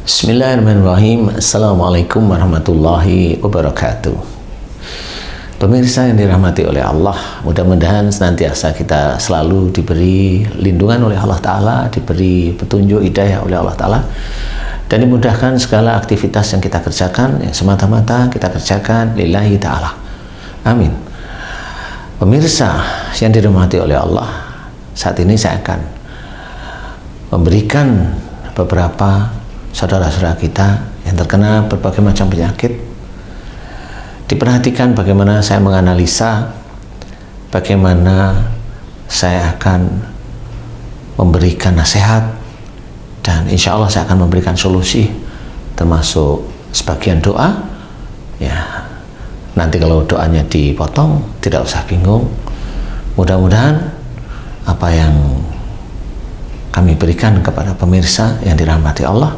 Bismillahirrahmanirrahim. Assalamualaikum warahmatullahi wabarakatuh. Pemirsa yang dirahmati oleh Allah, mudah-mudahan senantiasa kita selalu diberi lindungan oleh Allah Ta'ala, diberi petunjuk hidayah oleh Allah Ta'ala, dan dimudahkan segala aktivitas yang kita kerjakan, yang semata-mata kita kerjakan lillahi Ta'ala. Amin. Pemirsa yang dirahmati oleh Allah, saat ini saya akan memberikan beberapa saudara-saudara kita yang terkena berbagai macam penyakit. Diperhatikan bagaimana saya menganalisa, bagaimana saya akan memberikan nasihat, dan insya Allah saya akan memberikan solusi, termasuk sebagian doa. Ya, nanti kalau doanya dipotong, tidak usah bingung. Mudah-mudahan apa yang kami berikan kepada pemirsa yang dirahmati Allah,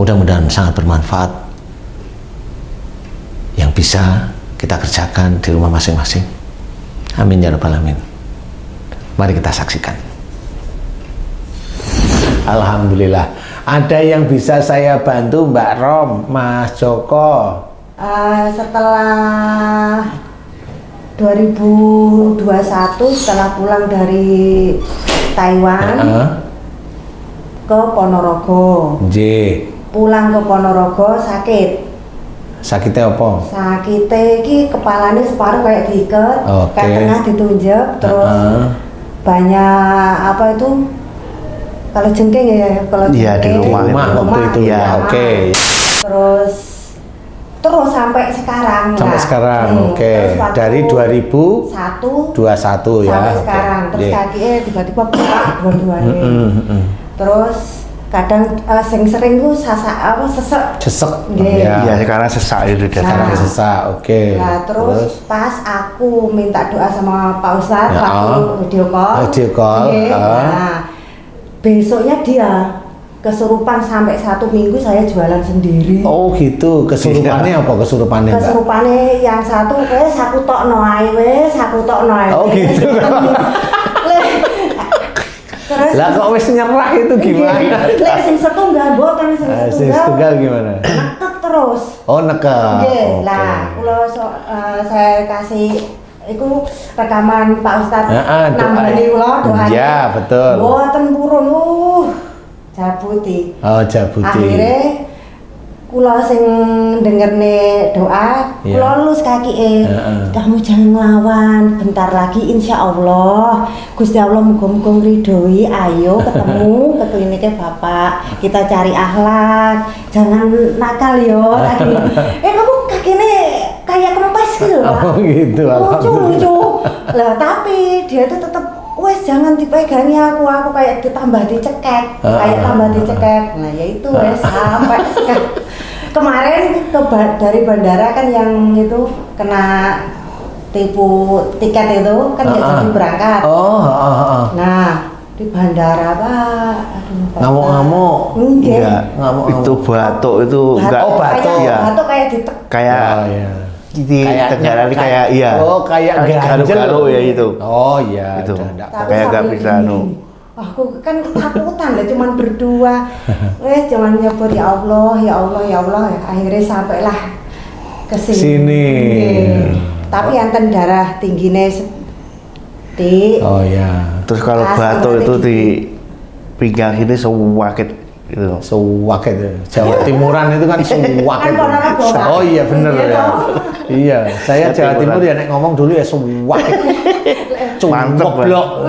mudah-mudahan sangat bermanfaat, yang bisa kita kerjakan di rumah masing-masing. Amin ya rabbal alamin. Mari kita saksikan. Alhamdulillah, ada yang bisa saya bantu, Mbak Rom, Mas Joko? Setelah 2021, setelah pulang dari Taiwan ke Ponorogo. Pulang ke Ponorogo sakit. Sakitnya apa? Sakitnya ini kepalanya separuh kayak diikat, Oke. kayak tengah ditunjuk, terus banyak apa itu? Kalau jengking ya, kalau Iya, di jengking rumah waktu itu ya. Oke. Terus sampai sekarang. Sampai sekarang, oke. Dari 2021 ya. Sampai sekarang. Terus kakinya tiba-tiba buka dua-duanya. Terus kadang sering tuh sesek. Ya sekarang sesak itu Sekarang sesak, oke. Nah, terus pas aku minta doa sama Pak Ustadz waktu video call. Nah, besoknya dia kesurupan sampai 1 minggu saya jualan sendiri. Oh gitu, kesurupannya apa kesurupannya? Kesurupannya yang satu kayak saku tok noai wes, saku tok noai. Oh gitu. Terus Lah kok wis nyerah itu gimana? Lek sing setunggal mboten Sing setunggal gimana? Neket terus. Oh neket. Nggih, lah kula saya kasih iku rekaman Pak Ustadz nambani kula doanya. Iya, betul. Mboten purun jabuti. Oh, jabuti. Akhirnya kula sing dengerne doa, kula lulus kaki kamu jangan ngelawan, bentar lagi insya Allah Gusti Allah muga-muga ngridhoi, ayo ketemu ke kliniknya Bapak, kita cari akhlak, jangan nakal yo tadi. Kamu kakinya kayak kempes gitu loh. Oh gitu, lucu. Lah tapi dia tuh tetap wes jangan dipegangi aku kayak ditambah dicekek, nah ya itu wes sampai sekarang. Kemarin dari bandara kan yang itu kena tipu tiket itu kan nggak jadi berangkat. Nah di bandara Pak, ngamuk-ngamuk. Enggak. itu batuk itu enggak. Oh batuk ya. Batuk kayak ditek. Kayak di Tenggara ini kayak iya. Oh kayak garuk-garuk ya itu. Oh iya. Itu. Tapi Kayak nggak sambil bisa gini. Aku kan ketakutan lah, cuman berdua. Wes cuman nyebut ya Allah. Akhirnya sampailah ke sini. Tapi anten darah tingginya sedikit. Oh ya. Terus kalau batuk itu di pinggang ini sewakit gitu. Sewakit Jawa Timuran itu kan sewakit. Oh iya bener ya. Iya, saya Jawa Timur ya nek ngomong dulu ya sewakit. Mantep blok.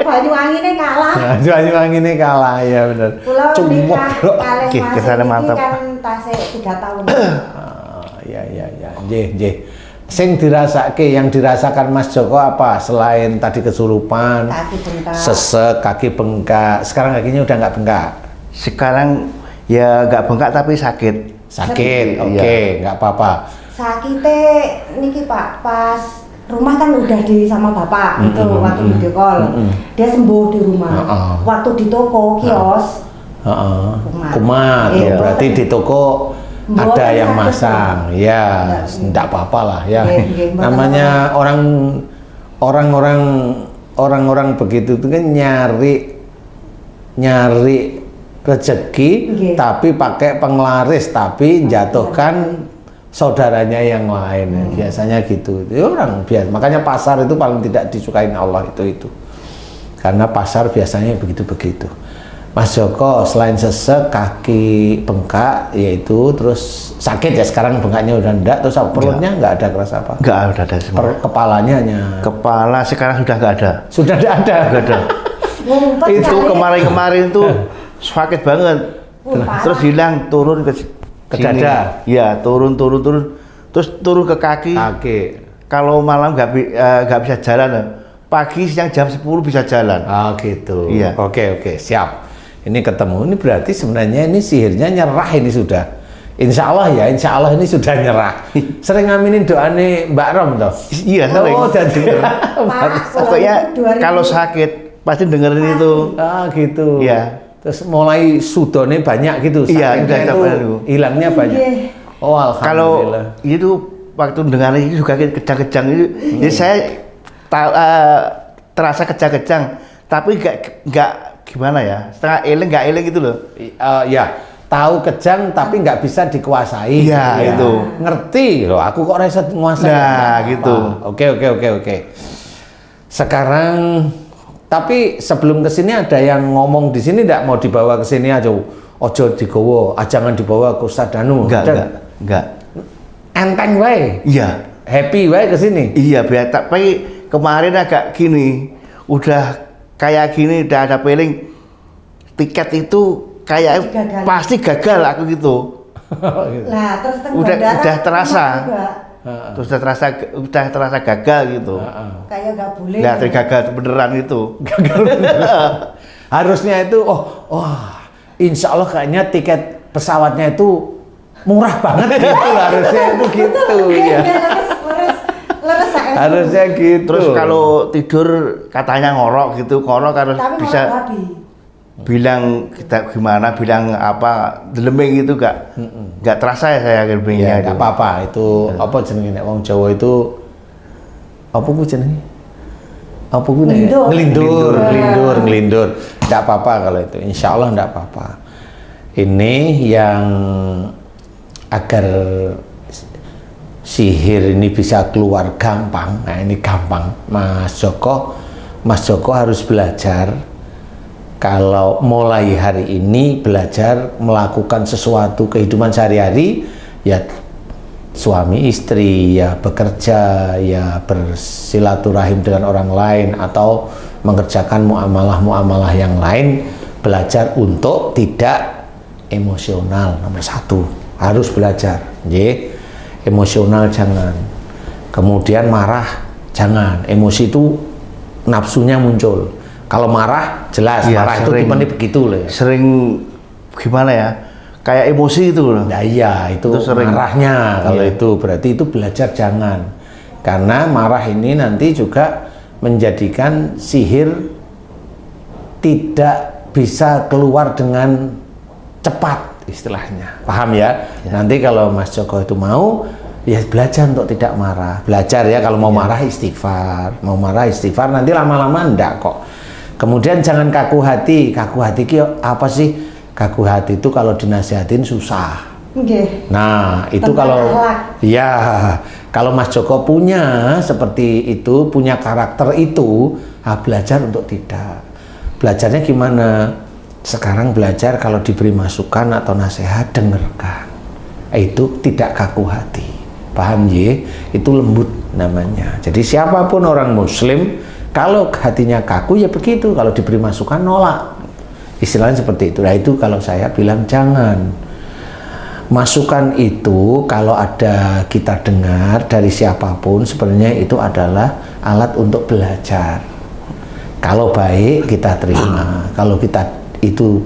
Banyuwangi kalah. Banyuwangi kalah ya bener. Cuma kalih kesana mantep. Kan tasik 3 tahun. Iya. Nggih. Sing yang dirasakan Mas Joko apa selain tadi kesurupan, Kaki bengkak, sesek, kaki bengkak. Sekarang kakinya udah nggak bengkak. Sekarang ya nggak bengkak tapi sakit. Oke, nggak apa-apa. Sakitnya niki Pak, pas rumah kan udah sama Bapak itu waktu video call. Dia sembuh di rumah. Waktu di toko kios. Kumat. Berarti di toko ada yang masang. Ya, enggak apa-apa lah ya. Namanya orang-orang begitu itu kan nyari rezeki, tapi pakai penglaris, tapi jatuhkan saudaranya yang lain. Biasanya gitu. Itu orang biasa. Makanya pasar itu paling tidak disukain Allah itu. Karena pasar biasanya begitu-begitu. Mas Joko selain sesek, kaki bengkak, yaitu terus sakit ya, sekarang bengkaknya udah enggak, terus perutnya nggak ada kerasa apa? Nggak ada semua. Kepalanya hanya. Kepala sekarang sudah nggak ada. Sudah nggak ada. Nggak ada. Itu kemarin tuh sakit banget. Terus hilang, turun ke dada. Iya, turun. Terus turun ke kaki. Kalau malam nggak bisa jalan. Pagi siang jam 10 bisa jalan. Oh gitu. Iya. Oke, siap. Ini ketemu, ini berarti sebenarnya ini sihirnya nyerah ini sudah. Insya Allah ini sudah nyerah. Sering ngaminin doane Mbak Rom toh? Iya, sering. Oh, jadi. Pokoknya kalau sakit pasti dengerin itu. Ah gitu. Iya. Terus mulai sudone banyak gitu. Iya, itu hilangnya banyak. Oh, alhamdulillah. Kalau itu waktu dengar itu juga kejang-kejang itu, jadi saya terasa kejang-kejang, tapi nggak gimana ya, setengah eling nggak eling gitu loh. Ya, tahu kejang tapi nggak bisa dikuasai. Iya, ya. itu. Ngerti loh, aku kok rasa nguasai. Nah, gitu. Oke. Sekarang, tapi sebelum kesini ada yang ngomong di sini nggak mau dibawa ke sini aja. Ojo digowo, jangan dibawa ke Ustaz Danu. Enggak. Enteng wae. Iya. Happy wae ke sini. Iya, biar tapi kemarin agak gini, udah kayak gini, udah ada feeling tiket itu kayak pasti gagal aku gitu. Nah, terus udah terasa. Terus udah terasa gagal gitu. Kayak nggak boleh. Nah, gagal beneran itu. Gagal beneran. Harusnya itu, insya Allah kayaknya tiket pesawatnya itu murah banget gitu, harusnya itu gitu ya. Harusnya gitu. Terus kalau tidur katanya ngorok harus bisa bilang kita gimana, bilang apa, deleming gitu nggak terasa ya saya delemingnya. Nggak apa-apa itu apa jenenge nek wong Jawa itu apa ku jenenge? Apa ku nek ngelindur. Nggak apa-apa kalau itu. Insya Allah nggak apa-apa. Ini yang agar sihir ini bisa keluar gampang. Nah ini gampang, Mas Joko harus belajar. Kalau mulai hari ini belajar melakukan sesuatu kehidupan sehari-hari, ya suami istri, ya bekerja, ya bersilaturahim dengan orang lain, atau mengerjakan muamalah-muamalah yang lain, belajar untuk tidak emosional. Nomor satu harus belajar, emosional jangan, kemudian marah jangan. Emosi itu nafsunya muncul. Kalau marah jelas ya, marah sering, itu gimana begitu loh. Sering gimana ya? Kayak emosi itu loh. Nah, iya itu sering. Marahnya kalau itu berarti itu belajar jangan. Karena marah ini nanti juga menjadikan sihir tidak bisa keluar dengan cepat istilahnya. Paham ya? Nanti kalau Mas Joko itu mau, ya belajar untuk tidak marah. Belajar ya, kalau mau marah istighfar. Mau marah istighfar, nanti lama-lama enggak kok. Kemudian jangan kaku hati. Kaku hati apa sih? Kaku hati itu kalau dinasihatin susah. Nah, itu kalau Mas Joko punya seperti itu, punya karakter itu, belajar untuk tidak. Belajarnya gimana? Sekarang belajar kalau diberi masukan atau nasihat, dengarkan. Itu tidak kaku hati. Paham ya? Itu lembut namanya. Jadi siapapun orang muslim, kalau hatinya kaku ya begitu, kalau diberi masukan nolak. Istilahnya seperti itu. Nah itu kalau saya bilang jangan. Masukan itu kalau ada kita dengar dari siapapun, sebenarnya itu adalah alat untuk belajar. Kalau baik kita terima, kalau kita itu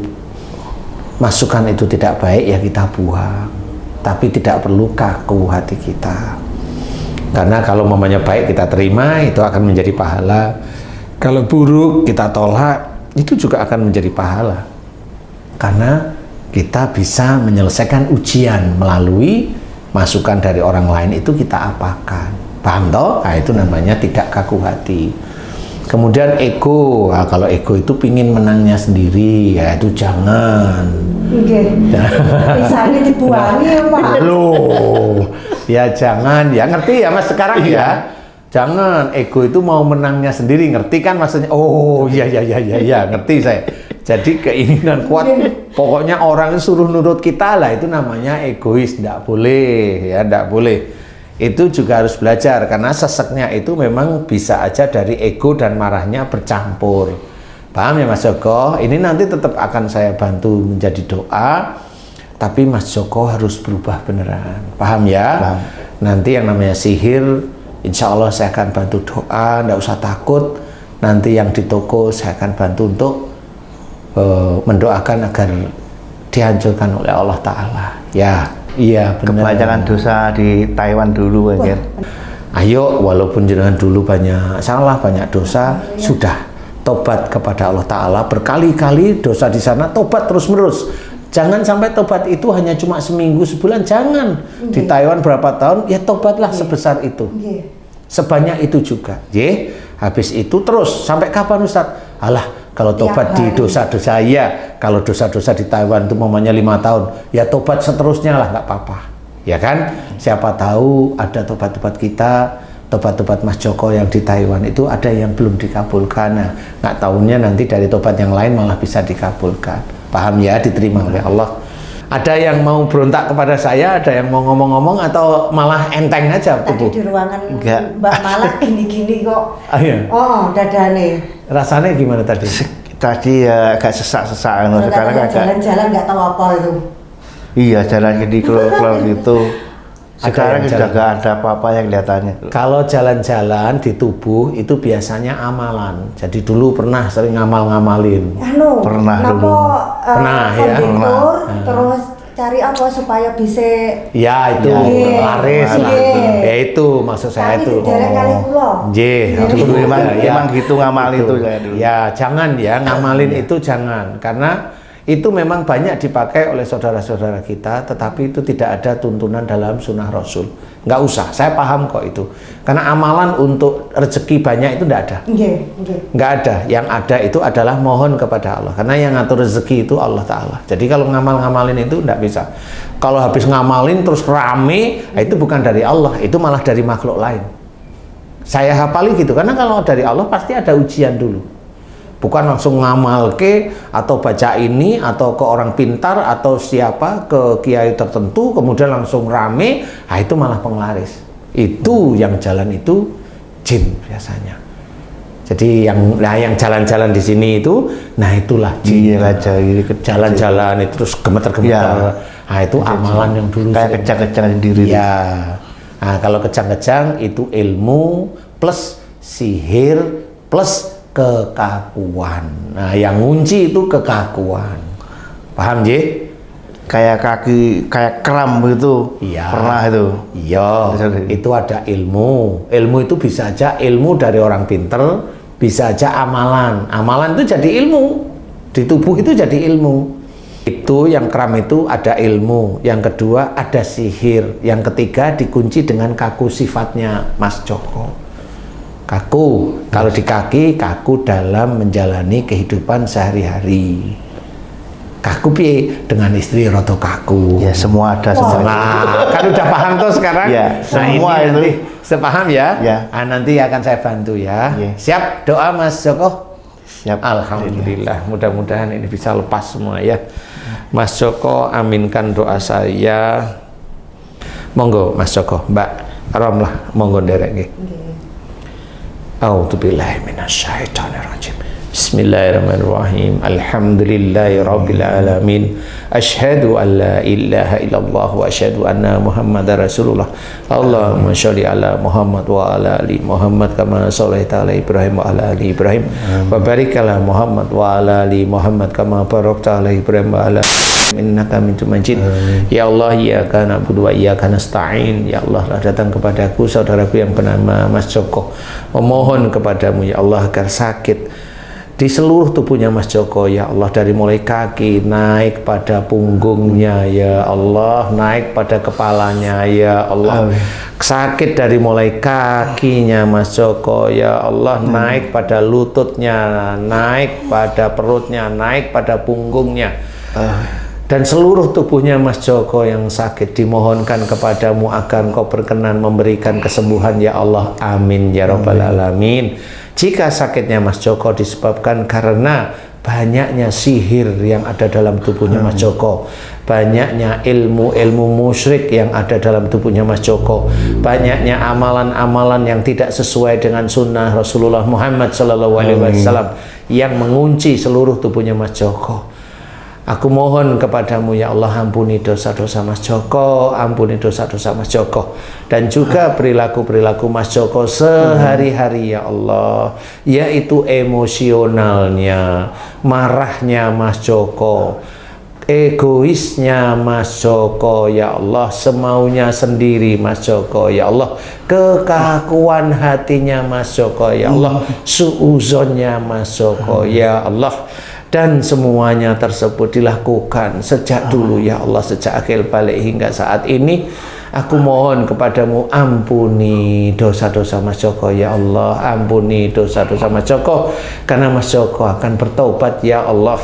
masukan itu tidak baik ya kita buang. Tapi tidak perlu kaku hati kita. Karena kalau mamanya baik kita terima, itu akan menjadi pahala. Kalau buruk kita tolak, itu juga akan menjadi pahala. Karena kita bisa menyelesaikan ujian melalui masukan dari orang lain, itu kita apakan. Paham toh? Nah, itu namanya tidak kaku hati. Kemudian ego, nah, kalau ego itu pingin menangnya sendiri, ya itu jangan. Oke. Misalnya dibuangi ya Pak. Loh, ya jangan, ya ngerti ya Mas sekarang ya. Jangan, ego itu mau menangnya sendiri, ngerti kan maksudnya? Oh iya, ngerti saya. Jadi keinginan kuat, pokoknya orang suruh nurut kita lah, itu namanya egois, tidak boleh, ya tidak boleh. Itu juga harus belajar, karena seseknya itu memang bisa aja dari ego dan marahnya bercampur. Paham ya Mas Joko? Ini nanti tetap akan saya bantu menjadi doa, tapi Mas Joko harus berubah beneran. Paham ya? Paham. Nanti yang namanya sihir, insya Allah saya akan bantu doa, nggak usah takut. Nanti yang di toko saya akan bantu untuk mendoakan agar dihancurkan oleh Allah Ta'ala. Ya, iya benar. Kebanyakan dosa di Taiwan dulu kan. Ayo, walaupun jenengan dulu banyak salah, banyak dosa, sudah tobat kepada Allah Ta'ala berkali-kali dosa di sana, tobat terus-menerus. Jangan sampai tobat itu hanya cuma seminggu, sebulan, jangan. Di Taiwan berapa tahun, ya tobatlah sebesar itu. Sebanyak itu juga. Habis itu terus, sampai kapan Ustadz? Alah, kalau tobat di dosa-dosa, ya. Kalau dosa-dosa di Taiwan itu momennya 5 tahun, ya tobat seterusnya lah, nggak apa-apa. Ya kan? Siapa tahu ada tobat-tobat kita, tobat-tobat Mas Joko yang di Taiwan itu ada yang belum dikabulkan. Nah, nggak tahunya nanti dari tobat yang lain malah bisa dikabulkan. Paham ya, diterima oleh Allah. Ada yang mau berontak kepada saya, ada yang mau ngomong-ngomong, atau malah enteng aja? Tadi di ruangan Mbak Malah gini-gini kok. Oh, dadane. Rasanya gimana tadi? Tadi ya agak sesak-sesak. Sekarang jalan-jalan nggak tahu apa itu. Iya, jalan gini keluar gitu. Sekarang sudah nggak ada apa-apa yang kelihatannya. Kalau jalan-jalan di tubuh itu biasanya amalan. Jadi dulu pernah sering ngamal-ngamalin. Pernah dulu. Pernah ya. Terus cari apa supaya bisa. Ya itu laris lah. Ya itu maksud saya itu. Dulu emang gitu ngamal itu. Ya jangan ya ngamalin itu jangan, karena itu memang banyak dipakai oleh saudara-saudara kita, tetapi itu tidak ada tuntunan dalam sunnah Rasul. Nggak usah, saya paham kok itu. Karena amalan untuk rezeki banyak itu nggak ada. Nggak ada. Yang ada itu adalah mohon kepada Allah. Karena yang ngatur rezeki itu Allah Ta'ala. Jadi kalau ngamal-ngamalin itu nggak bisa. Kalau habis ngamalin terus rame, itu bukan dari Allah, itu malah dari makhluk lain. Saya hafali gitu, karena kalau dari Allah pasti ada ujian dulu. Bukan langsung ngamal ke, atau baca ini, atau ke orang pintar, atau siapa, ke kiai tertentu, kemudian langsung rame, nah itu malah penglaris. Itu yang jalan itu jin biasanya. Jadi yang jalan-jalan di sini itu, nah itulah jin. Jalan-jalan itu terus gemeter-gemeter. Nah itu amalan yang dulu. Kayak kejang-kejang sendiri. Ya. Nah kalau kejang-kejang itu ilmu plus sihir plus kekakuan. Nah, yang ngunci itu kekakuan. Paham, Ji? Kayak kaki, kayak kram gitu. Iya. Pernah itu. Iya. Itu ada ilmu. Ilmu itu bisa aja ilmu dari orang pinter, bisa aja amalan. Amalan itu jadi ilmu. Di tubuh itu jadi ilmu. Itu yang kram itu ada ilmu. Yang kedua ada sihir. Yang ketiga dikunci dengan kaku sifatnya Mas Joko. Kaku, kalau di kaki, kaku dalam menjalani kehidupan sehari-hari. Kaku piye? Dengan istri roto kaku. Ya semua ada. Nah, kan udah paham tuh sekarang? Ya, semua ini itu. Nanti, sepaham ya? Ya. Nah, nanti akan saya bantu ya. Ya. Siap doa Mas Joko? Siap. Alhamdulillah, mudah-mudahan ini bisa lepas semua ya. Mas Joko, aminkan doa saya. Monggo Mas Joko, Mbak Rom lah, monggo derek nggih. A'udzubillahi minasyaitonirrajim. Bismillahirrahmanirrahim. Alhamdulillahi rabbil alamin. Asyhadu an la ilaha illallah wa asyhadu anna Muhammadar Rasulullah. Allahumma sholli ala Muhammad wa ala ali Muhammad kama shallaita ala Ibrahim wa ala ali Ibrahim. Wa barik ala Muhammad wa ala ali Muhammad kama barakta ala Ibrahim wa ala innaka hamidum majid. Ya Allah, iyyaka na'budu wa iyyaka nasta'in. Ya Allah, datang kepadaku saudaraku yang bernama Mas Joko, memohon kepadamu ya Allah agar sakit di seluruh tubuhnya Mas Joko ya Allah, dari mulai kaki naik pada punggungnya ya Allah, naik pada kepalanya ya Allah. Sakit dari mulai kakinya Mas Joko ya Allah, naik pada lututnya, naik pada perutnya, naik pada punggungnya. Dan seluruh tubuhnya Mas Joko yang sakit, dimohonkan kepadamu agar Engkau berkenan memberikan kesembuhan ya Allah. Amin ya Rabbal Alamin. Jika sakitnya Mas Joko disebabkan karena banyaknya sihir yang ada dalam tubuhnya Mas Joko, banyaknya ilmu-ilmu musyrik yang ada dalam tubuhnya Mas Joko, banyaknya amalan-amalan yang tidak sesuai dengan sunnah Rasulullah Muhammad SAW yang mengunci seluruh tubuhnya Mas Joko, aku mohon kepadamu ya Allah, ampuni dosa-dosa Mas Joko, ampuni dosa-dosa Mas Joko, dan juga perilaku-perilaku Mas Joko sehari-hari ya Allah, yaitu emosionalnya, marahnya Mas Joko, egoisnya Mas Joko ya Allah, semaunya sendiri Mas Joko ya Allah, kekakuan hatinya Mas Joko ya Allah, suuzonnya Mas Joko ya Allah. Dan semuanya tersebut dilakukan sejak dulu ya Allah, sejak akhir balik hingga saat ini. Aku mohon kepadamu, ampuni dosa-dosa Mas Joko ya Allah, ampuni dosa-dosa Mas Joko, karena Mas Joko akan bertaubat ya Allah.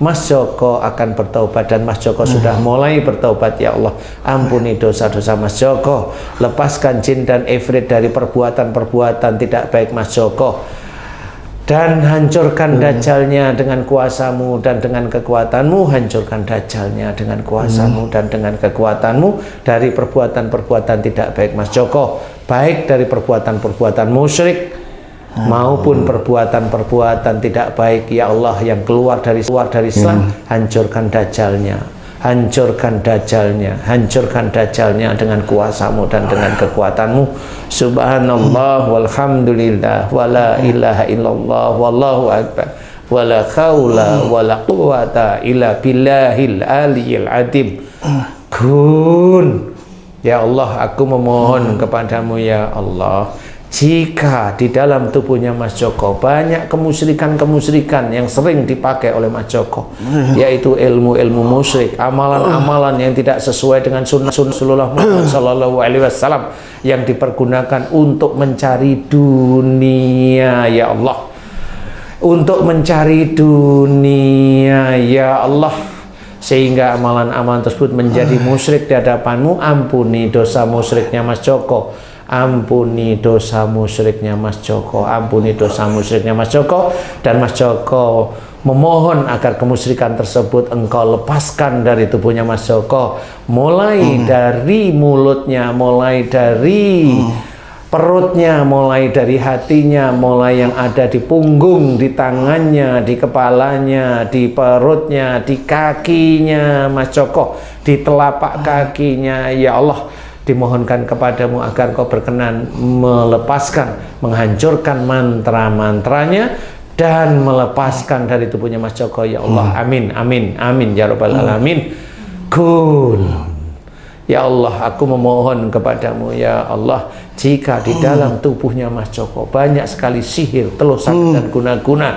Mas Joko akan bertaubat dan Mas Joko sudah mulai bertaubat ya Allah. Ampuni dosa-dosa Mas Joko, lepaskan jin dan ifrit dari perbuatan-perbuatan tidak baik Mas Joko, dan hancurkan dajjalnya dengan kuasamu dan dengan kekuatanmu. Hancurkan dajjalnya dengan kuasamu dan dengan kekuatanmu dari perbuatan-perbuatan tidak baik Mas Joko, baik dari perbuatan-perbuatan musyrik maupun perbuatan-perbuatan tidak baik ya Allah yang keluar dari Islam. Hancurkan dajjalnya, hancurkan dajjalnya, hancurkan dajjalnya dengan kuasamu dan dengan kekuatanmu. Subhanallah walhamdulillah wala ilaha illallah wallahu akbar wala haula wala quwata illa billahil aliyil azim. Kun ya Allah, aku memohon kepadamu ya Allah, jika di dalam tubuhnya Mas Joko banyak kemusyrikan-kemusyrikan yang sering dipakai oleh Mas Joko, yaitu ilmu-ilmu musyrik, amalan-amalan yang tidak sesuai dengan sunnah Rasulullah Muhammad SAW yang dipergunakan untuk mencari dunia ya Allah, untuk mencari dunia ya Allah, sehingga amalan-amalan tersebut menjadi musyrik di hadapanmu. Ampuni dosa musyriknya Mas Joko, ampuni dosa musyriknya Mas Joko, ampuni dosa musyriknya Mas Joko. Dan Mas Joko memohon agar kemusyrikan tersebut Engkau lepaskan dari tubuhnya Mas Joko, mulai dari mulutnya, mulai dari perutnya, mulai dari hatinya, mulai yang ada di punggung, di tangannya, di kepalanya, di perutnya, di kakinya Mas Joko, di telapak kakinya ya Allah. Dimohonkan kepadamu agar Kau berkenan melepaskan, menghancurkan mantra-mantranya dan melepaskan dari tubuhnya Mas Joko ya Allah. Amin, amin, amin ya Rabbal Alamin. Kun ya Allah, aku memohon kepadamu ya Allah, jika di dalam tubuhnya Mas Joko banyak sekali sihir, telur santet dan guna-guna,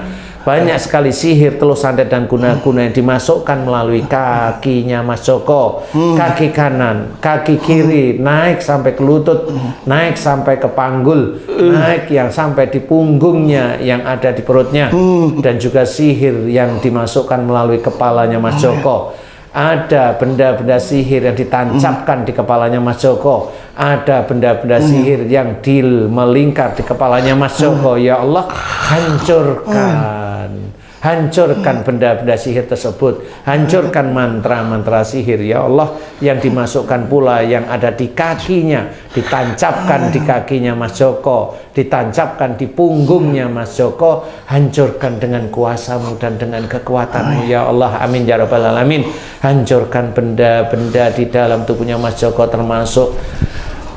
banyak sekali sihir, telur santet dan guna-guna yang dimasukkan melalui kakinya Mas Joko, kaki kanan, kaki kiri, naik sampai ke lutut, naik sampai ke panggul, naik yang sampai di punggungnya yang ada di perutnya, dan juga sihir yang dimasukkan melalui kepalanya Mas Joko. Ada benda-benda sihir yang ditancapkan di kepalanya Mas Joko, ada benda-benda sihir yang melingkar di kepalanya Mas Joko ya Allah. Hancurkan, hancurkan benda-benda sihir tersebut, hancurkan mantra-mantra sihir ya Allah yang dimasukkan pula yang ada di kakinya, ditancapkan di kakinya Mas Joko, ditancapkan di punggungnya Mas Joko. Hancurkan dengan kuasamu dan dengan kekuatanmu ya Allah. Amin ya Rabbal Alamin. Hancurkan benda-benda di dalam tubuhnya Mas Joko, termasuk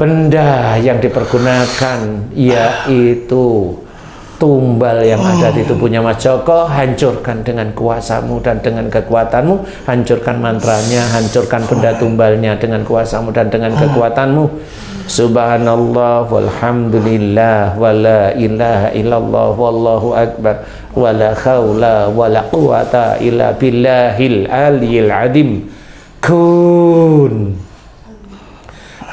benda yang dipergunakan yaitu tumbal yang ada di tubuhnya Mas Joko. Hancurkan dengan kuasamu dan dengan kekuatanmu. Hancurkan mantranya, hancurkan benda tumbalnya dengan kuasamu dan dengan kekuatanmu. Subhanallah walhamdulillah wala ilaha illallah wallahu akbar wala haula wala quwata illa billahil aliyil adim. Kun.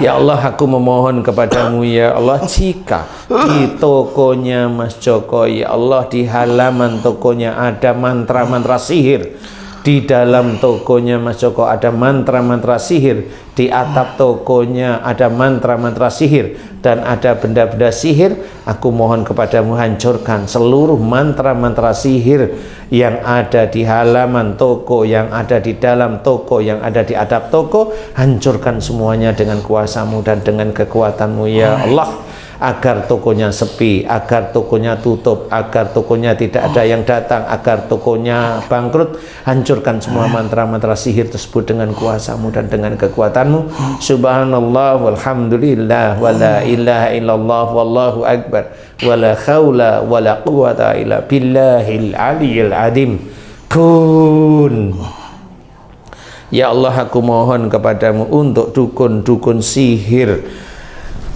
Ya Allah, aku memohon kepadamu ya Allah, jika di tokonya Mas Joko ya Allah, di halaman tokonya ada mantra-mantra sihir, di dalam tokonya Mas Joko ada mantra-mantra sihir, di atap tokonya ada mantra-mantra sihir, dan ada benda-benda sihir, aku mohon kepadamu hancurkan seluruh mantra-mantra sihir yang ada di halaman toko, yang ada di dalam toko, yang ada di atap toko. Hancurkan semuanya dengan kuasamu dan dengan kekuatanmu ya Allah, agar tokonya sepi, agar tokonya tutup, agar tokonya tidak ada yang datang, agar tokonya bangkrut. Hancurkan semua mantra-mantra sihir tersebut dengan kuasamu dan dengan kekuatanmu. Subhanallah walhamdulillah wala ilaha illallah wallahu akbar wala haula wala quwata illa billahil aliyil adim. Kun. Ya Allah, aku mohon kepadamu untuk dukun-dukun sihir,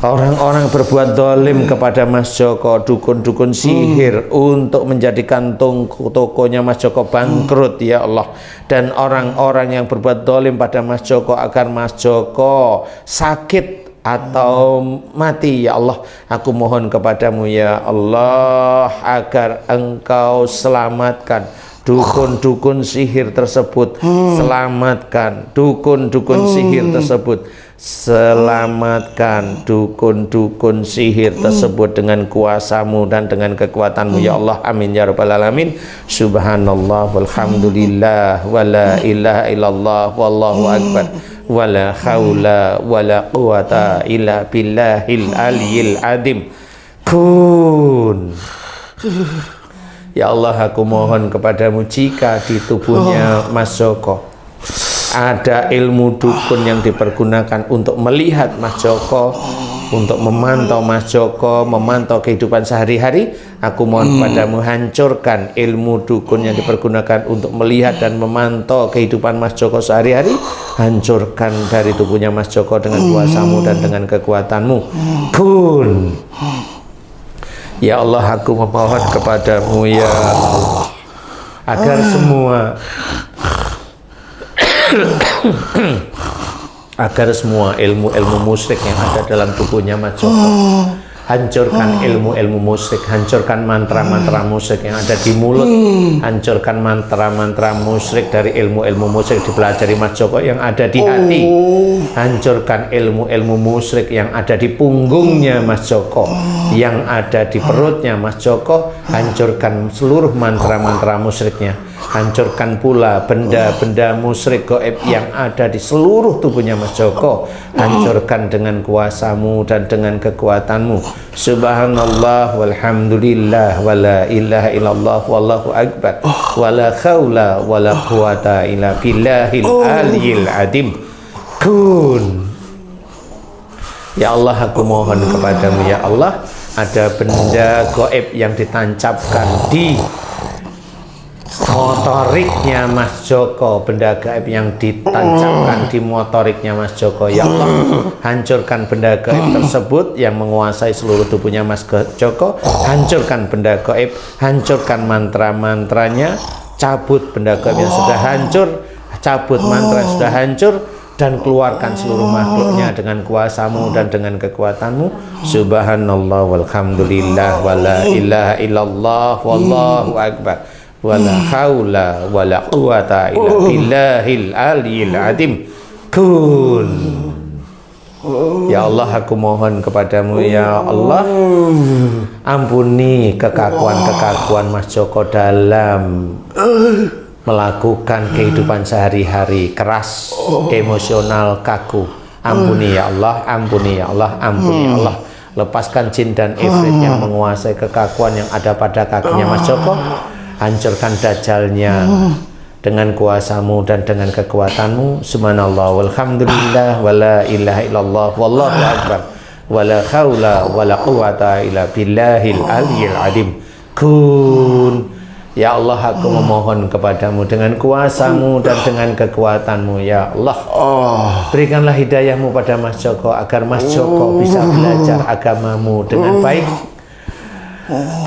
orang-orang berbuat dolim kepada Mas Joko, dukun-dukun sihir untuk menjadikan tokonya Mas Joko bangkrut ya Allah, dan orang-orang yang berbuat dolim pada Mas Joko agar Mas Joko sakit atau mati ya Allah, aku mohon kepadamu ya Allah agar engkau selamatkan dukun-dukun sihir tersebut, selamatkan dukun-dukun sihir tersebut, selamatkan dukun-dukun sihir tersebut dengan kuasamu dan dengan kekuatanmu ya Allah, amin ya rabbal alamin. Subhanallah walhamdulillah wala ilaha illallah wallahu akbar wala haula wala quwata illa billahil aliyil adim. Kun. Ya Allah, aku mohon kepadamu, jika di tubuhnya Mas Joko ada ilmu dukun yang dipergunakan untuk melihat Mas Joko, untuk memantau Mas Joko, memantau kehidupan sehari-hari, aku mohon kepadamu, hancurkan ilmu dukun yang dipergunakan untuk melihat dan memantau kehidupan Mas Joko sehari-hari. Hancurkan dari tubuhnya Mas Joko dengan kuasamu dan dengan kekuatanmu. Kun. Ya Allah, aku memohon kepadamu ya Allah, agar semua ilmu-ilmu musyrik yang ada dalam tubuhnya Mas Joko, hancurkan ilmu-ilmu musyrik, hancurkan mantra-mantra musyrik yang ada di mulut, hancurkan mantra-mantra musyrik dari ilmu-ilmu musyrik dipelajari Mas Joko yang ada di hati, hancurkan ilmu-ilmu musyrik yang ada di punggungnya Mas Joko, yang ada di perutnya Mas Joko, hancurkan seluruh mantra-mantra musyriknya, hancurkan pula benda-benda musyrik gaib yang ada di seluruh tubuhnya Mas Joko, hancurkan dengan kuasamu dan dengan kekuatanmu. Subhanallah walhamdulillah wala ilaha illallah wallahu akbar wala haula wala quwata illa billahil aliyil adim. Kun. Ya Allah, aku mohon kepadamu ya Allah, ada benda gaib yang ditancapkan di motoriknya Mas Joko, benda gaib yang ditancapkan di motoriknya Mas Joko ya Allah, hancurkan benda gaib tersebut yang menguasai seluruh tubuhnya Mas Joko, hancurkan benda gaib, hancurkan mantra-mantranya, cabut benda gaib yang sudah hancur, cabut mantra yang sudah hancur, dan keluarkan seluruh makhluknya dengan kuasamu dan dengan kekuatanmu. Subhanallah walhamdulillah wala ilaha illallah wallahu akbar wala haula wala quwata illa billahil aliyil adim. Kun. Ya Allah, aku mohon kepadamu ya Allah, ampuni kekakuan-kekakuan Mas Joko dalam melakukan kehidupan sehari-hari, keras, emosional, kaku. Ampuni ya Allah, ampuni ya Allah, ampuni ya Allah. Lepaskan jin dan ifrit yang menguasai kekakuan yang ada pada kakinya Mas Joko. Hancurkan dajalnya dengan kuasamu dan dengan kekuatanmu. Subhanallah walhamdulillah wala ilaha illallah wallahu akbar wala haula wala quwata illa billahil aliyil adim. Kun. Ya Allah, aku memohon kepadamu dengan kuasamu dan dengan kekuatanmu ya Allah, berikanlah hidayahmu pada Mas Joko agar Mas Joko bisa belajar agamamu dengan baik,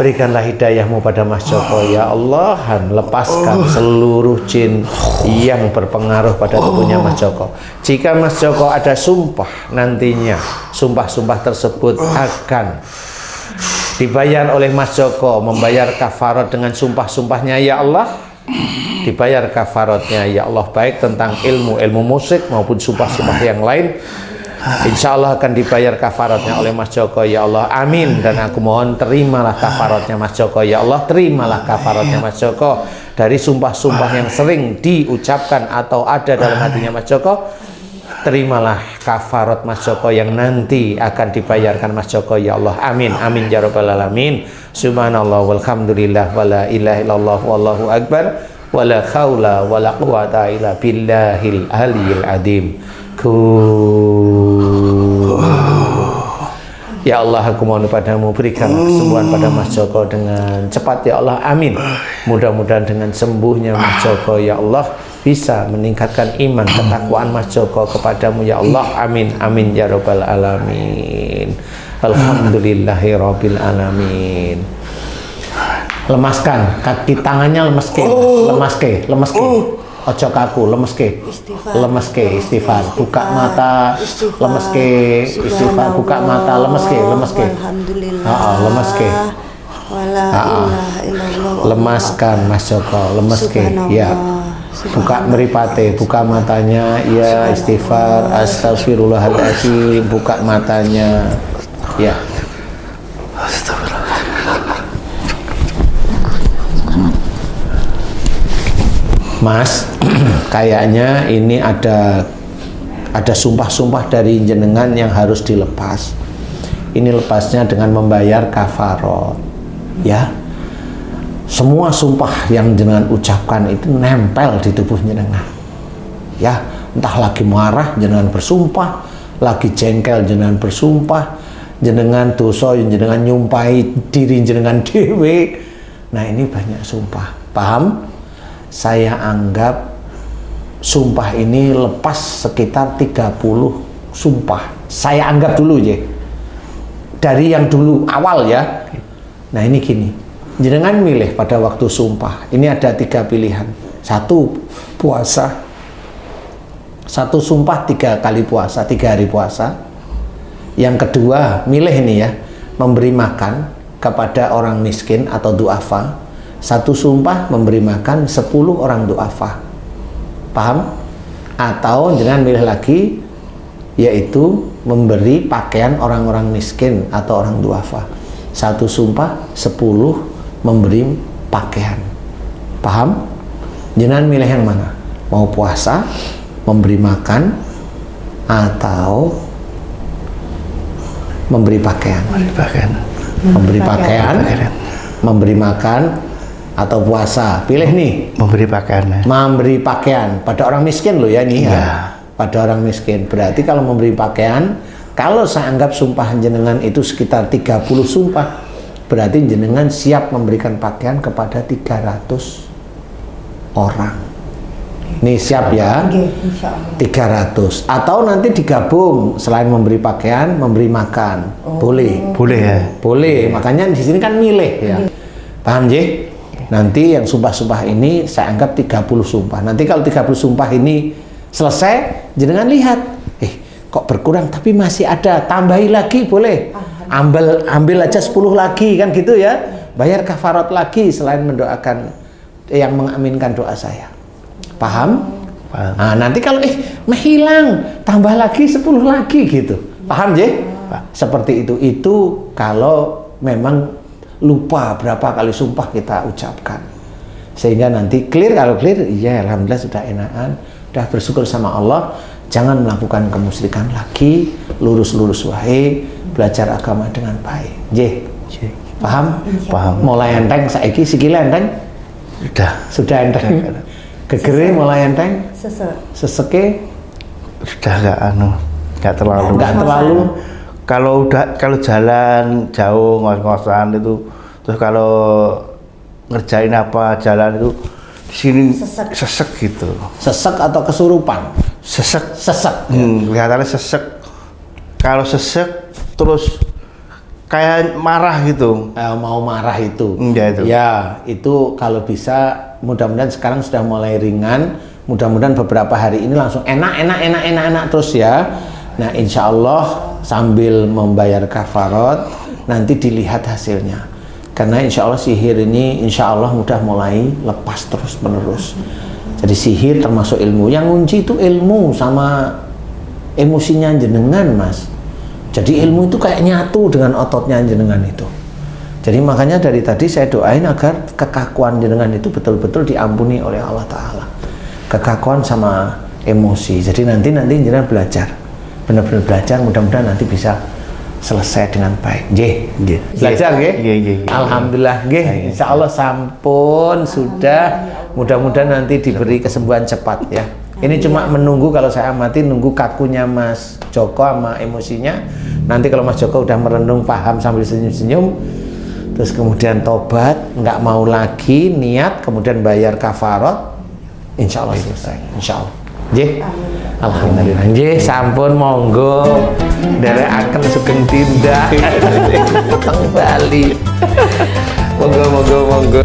Berikanlah hidayahmu pada Mas Joko ya Allah, lepaskan seluruh jin yang berpengaruh pada tubuhnya Mas Joko. Jika Mas Joko ada sumpah nantinya, sumpah-sumpah tersebut akan dibayar oleh Mas Joko, membayar kafarat dengan sumpah-sumpahnya ya Allah, dibayar kafaratnya ya Allah, baik tentang ilmu musik maupun sumpah-sumpah yang lain, insya Allah akan dibayar kafaratnya oleh Mas Joko ya Allah, amin. Dan aku mohon terimalah kafaratnya Mas Joko ya Allah, terimalah kafaratnya Mas Joko dari sumpah-sumpah yang sering diucapkan atau ada dalam hatinya Mas Joko. Terimalah kafarat Mas Joko yang nanti akan dibayarkan Mas Joko ya Allah, amin amin ya rabbal alamin. Subhanallah walhamdulillah wala ilaha illallah wallahu akbar wala haula wala quwata illa billahil aliyil adim. Ya Allah, aku mohon padamu, berikan kesembuhan pada Mas Joko dengan cepat ya Allah, amin. Mudah-mudahan dengan sembuhnya Mas Joko ya Allah bisa meningkatkan iman ketakwaan Mas Joko kepadamu ya Allah, amin amin ya rabbal alamin. Alhamdulillahi rabbil alamin. Lemaskan kaki tangannya, lemeske ojo kaku, lemeske istighfar, buka mata, lemeske istighfar, buka mata, lemeske lemeske lemaskan Mas Joko, lemeske ya, buka meripate, buka matanya ya, istighfar, astagfirullahaladzim, buka matanya ya. Mas, kayaknya ini ada sumpah-sumpah dari jenengan yang harus dilepas. Ini lepasnya dengan membayar kafarat, ya. Semua sumpah yang jenengan ucapkan itu nempel di tubuh jenengan, ya. Entah lagi marah jenengan bersumpah, lagi jengkel jenengan bersumpah, jenengan dosa jenengan nyumpahi diri jenengan dewe. Nah, ini banyak sumpah, paham? Saya anggap sumpah ini lepas sekitar 30 sumpah. Saya anggap dulu ya, dari yang dulu awal ya. Nah, ini gini, jenengan milih pada waktu sumpah. Ini ada 3 pilihan. 1, puasa. 1 sumpah 3 kali puasa, 3 hari puasa. Yang kedua, milih ini ya, memberi makan kepada orang miskin atau duafa. 1 sumpah memberi makan 10 orang duafa, paham? Atau jangan milih lagi, yaitu memberi pakaian orang-orang miskin atau orang duafa. 1 sumpah 10 memberi pakaian, paham? Jangan milih yang mana? Mau puasa, memberi makan, atau memberi pakaian? Memberi pakaian, memberi makan, atau puasa, pilih nih. Memberi pakaian. Memberi pakaian pada orang miskin loh ya nih ya. Pada orang miskin. Berarti kalau memberi pakaian, kalau saya anggap sumpah jenengan itu sekitar 30 sumpah, berarti jenengan siap memberikan pakaian kepada 300 orang. Nih siap ya, 300. Atau nanti digabung, selain memberi pakaian, memberi makan. Boleh. Boleh ya. Boleh. Makanya di sini kan milih ya. Paham J? Nanti yang sumpah-sumpah ini saya anggap 30 sumpah. Nanti kalau 30 sumpah ini selesai, jenengan lihat, kok berkurang tapi masih ada, tambahi lagi boleh. Ambil aja 10 lagi kan gitu ya. Bayar kafarat lagi selain mendoakan yang mengaminkan doa saya. Paham? Paham. Nah, nanti kalau menghilang, tambah lagi 10 lagi gitu. Paham J? Seperti itu. Itu kalau memang lupa berapa kali sumpah kita ucapkan, sehingga nanti clear. Kalau clear, iya alhamdulillah sudah enakan, sudah bersyukur sama Allah. Jangan melakukan kemusyrikan lagi, lurus-lurus wae, belajar agama dengan baik. J, paham? Paham. Mulai enteng saiki sikile enteng? Sudah enteng. Gegere mulai enteng? Seseke? Sudah enggak terlalu. Kalau jalan jauh ngos-ngosan itu, terus kalau ngerjain apa jalan itu di sini sesek gitu. Sesek atau kesurupan? Sesek. Kelihatannya sesek. Kalau sesek terus kayak marah gitu. Mau marah itu. Ya itu. Ya, itu kalau bisa mudah-mudahan sekarang sudah mulai ringan. Mudah-mudahan beberapa hari ini langsung enak terus ya. Nah, insya Allah sambil membayar kafarat nanti dilihat hasilnya. Karena insya Allah sihir ini insya Allah mudah mulai lepas terus menerus. Jadi sihir termasuk ilmu. Yang kunci itu ilmu sama emosinya jenengan, Mas. Jadi ilmu itu kayak nyatu dengan ototnya jenengan itu. Jadi makanya dari tadi saya doain agar kekakuan jenengan itu betul-betul diampuni oleh Allah Ta'ala. Kekakuan sama emosi. Jadi nanti jenengan belajar. Benar-benar belajar, mudah-mudahan nanti bisa selesai dengan baik. Nggih. Belajar nggih? Nggih. Alhamdulillah nggih. Insyaallah sampun sudah. Mudah-mudahan nanti diberi kesembuhan cepat ya. Ini cuma menunggu, kalau saya amati nunggu kakunya Mas Joko sama emosinya. Nanti kalau Mas Joko udah merenung, paham sambil senyum-senyum, terus kemudian tobat, nggak mau lagi, niat, kemudian bayar kafarat, insya Allah selesai. Insya Allah. Nggih. Alhamdulillah. Nggih, sampun monggo nderekaken sugeng tindak teng Bali. Monggo.